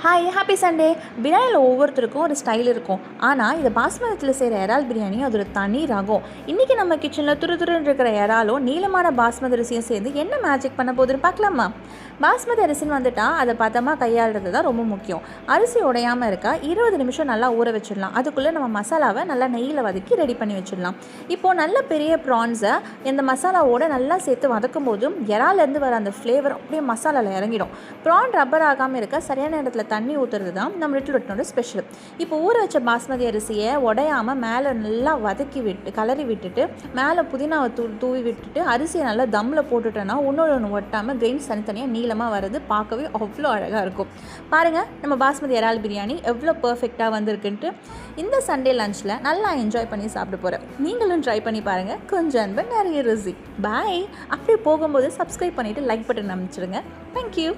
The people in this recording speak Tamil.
Hi happy Sunday. பிரியாணியில் ஒவ்வொருத்தருக்கும் ஒரு ஸ்டைல் இருக்கும். ஆனால் இது பாஸ்மதியில் செய்கிற இறால் பிரியாணி அது ஒரு தனி ரகம். இன்றைக்கி நம்ம கிச்சனில் துருன்னு இருக்கிற இறாலும் நீளமான பாஸ்மதி அரிசியும் சேர்ந்து என்ன மேஜிக் பண்ண போகுதுன்னு பார்க்கலாமா? பாஸ்மதி அரிசின்னு வந்துட்டால் அதை பதமாக கையாளுறது தான் ரொம்ப முக்கியம். அரிசி உடையாமல் இருக்க 20 நிமிஷம் நல்லா ஊற வச்சிடலாம். அதுக்குள்ளே நம்ம மசாலாவை நல்லா நெய்யில் வதக்கி ரெடி பண்ணி வச்சிடலாம். இப்போது நல்ல பெரிய ப்ரான்ஸை இந்த மசாலாவோடு நல்லா சேர்த்து வதக்கும் போதும் இறாலேருந்து வர அந்த ஃப்ளேவர் அப்படியே மசாலாவில் இறங்கிடும். ப்ரான் ரப்பர் ஆகாமல் இருக்க சரியான இடத்துல தண்ணி ஊற்றுறது தான் நம்ம லிட்டில் ரொட்டினோட ஸ்பெஷல். இப்போ ஊற வச்ச பாஸ்மதி அரிசியை உடையாமல் மேலே நல்லா வதக்கி கலரி விட்டுட்டு மேலே புதினாவை தூவி விட்டுட்டு அரிசியை நல்லா தம்மில் போட்டுட்டோன்னா ஒன்று ஒட்டாமல் கிரெயின்ஸ் தனித்தனியாக நீளமாக வர்றது பார்க்கவே அவ்வளோ அழகாக இருக்கும். பாருங்கள், நம்ம பாஸ்மதி இறால் பிரியாணி எவ்வளோ பர்ஃபெக்டாக வந்திருக்குன்ட்டு. இந்த சண்டே லஞ்சில் நல்லா என்ஜாய் பண்ணி சாப்பிட போகிறேன். நீங்களும் ட்ரை பண்ணி பாருங்கள். கொஞ்சம் அன்பு, நிறைய ருசி. பாய். அப்படியே போகும்போது சப்ஸ்கிரைப் பண்ணிவிட்டு லைக் பட்டன் அமைச்சிடுங்க. தேங்க்யூ.